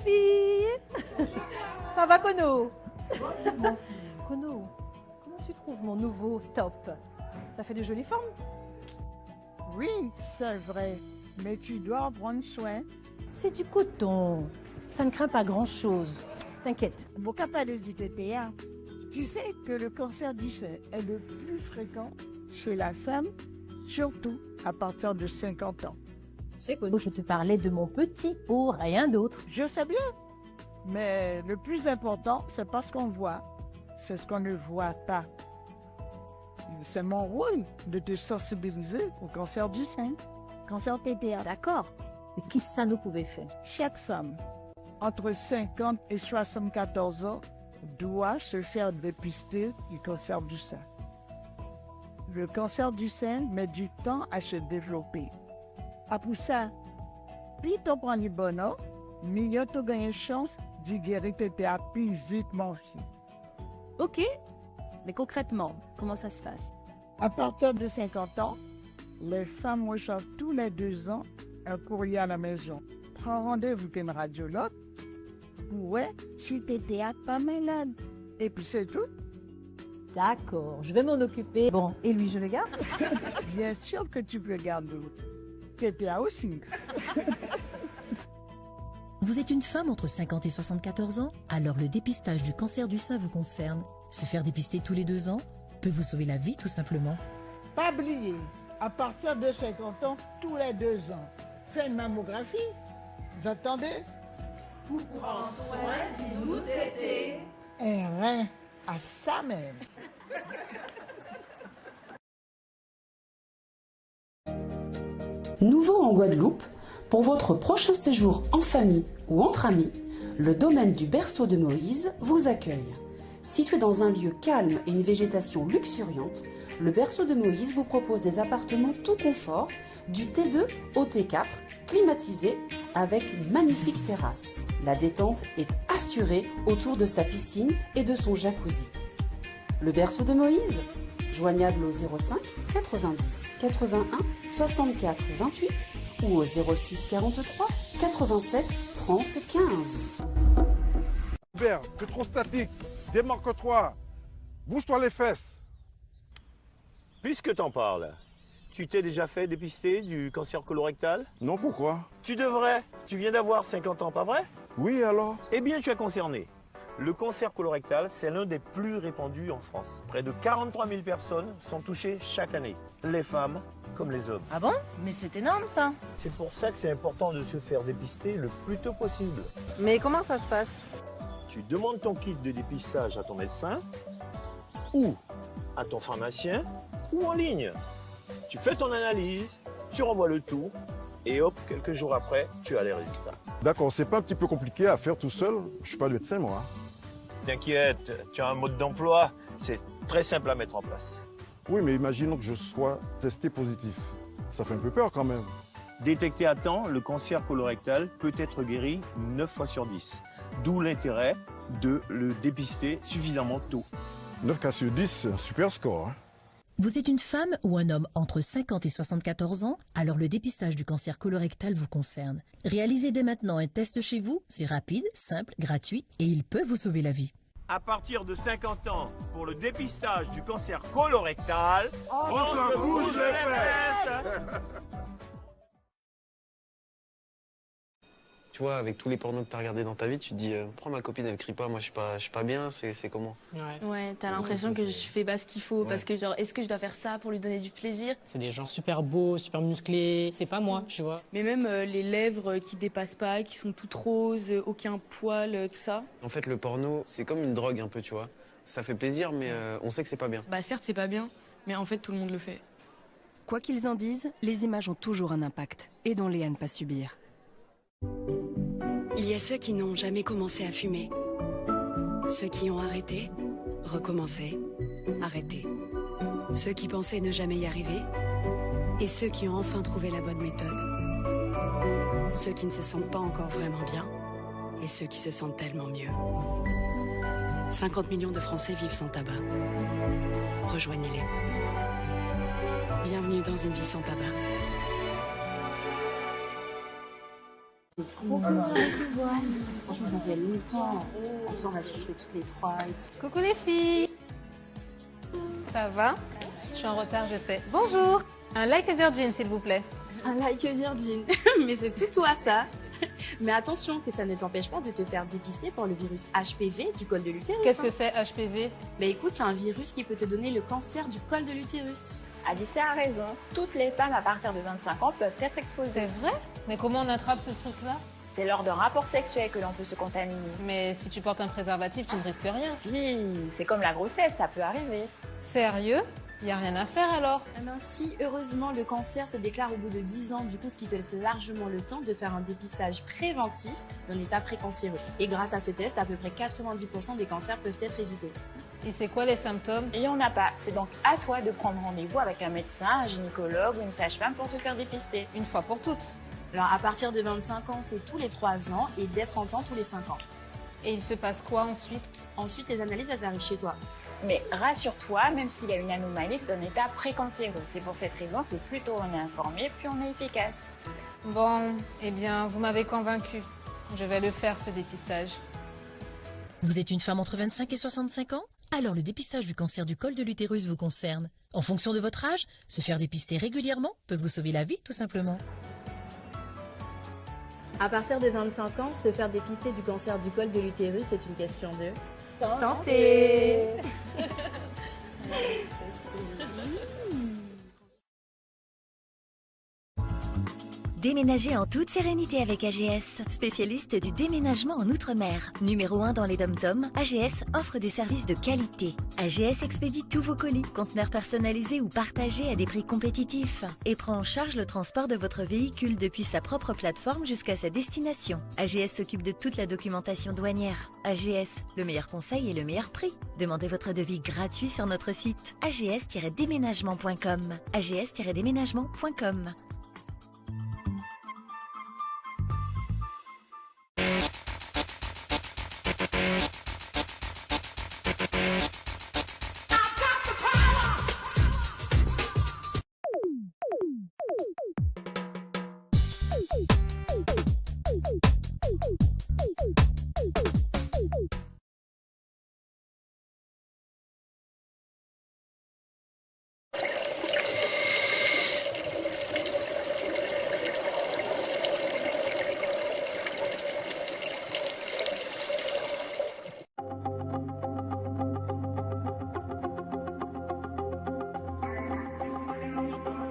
filles. Ça va, Kono? Kono, comment tu trouves mon nouveau top? Ça fait de jolies formes? Oui, c'est vrai, mais tu dois en prendre soin. C'est du coton. Ça ne craint pas grand-chose. T'inquiète. Beaucoup parler du TTA. Tu sais que le cancer du sein est le plus fréquent chez la femme, surtout à partir de 50 ans. Tu sais, Kono, je te parlais de mon petit pour rien d'autre. Je sais bien, mais le plus important, c'est pas ce qu'on voit, c'est ce qu'on ne voit pas. C'est mon rôle de te sensibiliser au cancer du sein, cancer TTA. D'accord. Mais qu'est-ce que ça nous pouvait faire? Chaque femme entre 50 et 74 ans doit se faire dépister du cancer du sein. Le cancer du sein met du temps à se développer. Après ça, plus tu prends le bonheur, mieux tu gagnes chance de guérir TTA plus vite, mon fils. Ok, mais concrètement, comment ça se passe? À partir de 50 ans, les femmes reçoivent tous les 2 ans un courrier à la maison. Prends rendez-vous avec une radiologue. Ouais, si TTA pas malade. Et puis c'est tout. D'accord, je vais m'en occuper. Bon, et lui, je le garde? Bien sûr que tu peux garder. TTA aussi. Vous êtes une femme entre 50 et 74 ans? Alors le dépistage du cancer du sein vous concerne. Se faire dépister tous les 2 ans peut vous sauver la vie tout simplement. Pas oublier, à partir de 50 ans, tous les 2 ans, fais une mammographie. Vous attendez? Pour prendre soin de nous, tété. Un rein à ça même. Nouveau en Guadeloupe, pour votre prochain séjour en famille ou entre amis, le domaine du Berceau de Moïse vous accueille. Situé dans un lieu calme et une végétation luxuriante, le Berceau de Moïse vous propose des appartements tout confort, du T2 au T4, climatisés, avec une magnifique terrasse. La détente est assurée autour de sa piscine et de son jacuzzi. Le Berceau de Moïse, joignable au 05 90 81 64 28 ou au 06 43 87 30 15. Robert, t'es trop statique. Démarque-toi. Bouge-toi les fesses. Puisque t'en parles, tu t'es déjà fait dépister du cancer colorectal? Non, pourquoi? Tu devrais. Tu viens d'avoir 50 ans, pas vrai? Oui, alors? Eh bien, tu es concerné. Le cancer colorectal, c'est l'un des plus répandus en France. Près de 43 000 personnes sont touchées chaque année. Les femmes comme les hommes. Ah bon? Mais c'est énorme ça. C'est pour ça que c'est important de se faire dépister le plus tôt possible. Mais comment ça se passe? Tu demandes ton kit de dépistage à ton médecin ou à ton pharmacien ou en ligne. Tu fais ton analyse, tu renvoies le tout et hop, quelques jours après, tu as les résultats. D'accord, c'est pas un petit peu compliqué à faire tout seul? Je suis pas le médecin, moi. T'inquiète, tu as un mode d'emploi, c'est très simple à mettre en place. Oui, mais imaginons que je sois testé positif. Ça fait un peu peur quand même. Détecté à temps, le cancer colorectal peut être guéri 9 fois sur 10. D'où l'intérêt de le dépister suffisamment tôt. 9 cas sur 10, c'est un super score. Hein. Vous êtes une femme ou un homme entre 50 et 74 ans? Alors le dépistage du cancer colorectal vous concerne. Réalisez dès maintenant un test chez vous. C'est rapide, simple, gratuit et il peut vous sauver la vie. À partir de 50 ans, pour le dépistage du cancer colorectal, on se bouge les fesses. Tu vois, avec tous les pornos que t'as regardés dans ta vie, tu te dis, prends ma copine, elle crie pas, moi je suis pas bien, c'est comment? Ouais, t'as l'impression que je fais pas ce qu'il faut, parce que genre, est-ce que je dois faire ça pour lui donner du plaisir? C'est des gens super beaux, super musclés, c'est pas moi, tu vois. Mais même les lèvres qui dépassent pas, qui sont toutes roses, aucun poil, tout ça. En fait, le porno, c'est comme une drogue un peu, tu vois. Ça fait plaisir, mais on sait que c'est pas bien. Bah certes, c'est pas bien, mais en fait, tout le monde le fait. Quoi qu'ils en disent, les images ont toujours un impact. Aidons-les à ne pas subir. Il y a ceux qui n'ont jamais commencé à fumer. Ceux qui ont arrêté, recommencé, arrêté. Ceux qui pensaient ne jamais y arriver. Et ceux qui ont enfin trouvé la bonne méthode. Ceux qui ne se sentent pas encore vraiment bien. Et ceux qui se sentent tellement mieux. 50 millions de Français vivent sans tabac. Rejoignez-les. Bienvenue dans une vie sans tabac. Franchement, ça fait longtemps. On s'en va se retrouver toutes les trois et tout. Coucou les filles. Ça va? Je suis en retard, je sais. Bonjour. Un like virgin, s'il vous plaît. Un like virgin. Mais c'est tout toi, ça. Mais attention, que ça ne t'empêche pas de te faire dépister pour le virus HPV du col de l'utérus. Qu'est-ce que c'est HPV? Bah écoute, c'est un virus qui peut te donner le cancer du col de l'utérus. Alicia a raison. Toutes les femmes à partir de 25 ans peuvent être exposées. C'est vrai? Mais comment on attrape ce truc-là? C'est lors d'un rapport sexuel que l'on peut se contaminer. Mais si tu portes un préservatif, tu ne risques rien. Si, c'est comme la grossesse, ça peut arriver. Sérieux? Y a rien à faire alors? Eh ben si, heureusement, le cancer se déclare au bout de 10 ans, du coup ce qui te laisse largement le temps de faire un dépistage préventif d'un état précancéreux. Et grâce à ce test, à peu près 90% des cancers peuvent être évités. Et c'est quoi les symptômes? Il n'y en a pas. C'est donc à toi de prendre rendez-vous avec un médecin, un gynécologue ou une sage-femme pour te faire dépister. Une fois pour toutes. Alors à partir de 25 ans, c'est tous les 3 ans et dès 30 ans, tous les 5 ans. Et il se passe quoi ensuite? Ensuite, les analyses, elles arrivent chez toi. Mais rassure-toi, même s'il y a une anomalie, c'est un état précancéreux. C'est pour cette raison que plus tôt on est informé, plus on est efficace. Bon, eh bien, vous m'avez convaincue. Je vais le faire, ce dépistage. Vous êtes une femme entre 25 et 65 ans? Alors le dépistage du cancer du col de l'utérus vous concerne. En fonction de votre âge, se faire dépister régulièrement peut vous sauver la vie, tout simplement. À partir de 25 ans, se faire dépister du cancer du col de l'utérus, c'est une question de santé. Déménagez en toute sérénité avec AGS, spécialiste du déménagement en Outre-mer. Numéro 1 dans les dom-toms, AGS offre des services de qualité. AGS expédie tous vos colis, conteneurs personnalisés ou partagés à des prix compétitifs et prend en charge le transport de votre véhicule depuis sa propre plateforme jusqu'à sa destination. AGS s'occupe de toute la documentation douanière. AGS, le meilleur conseil et le meilleur prix. Demandez votre devis gratuit sur notre site ags-déménagement.com. ags-déménagement.com.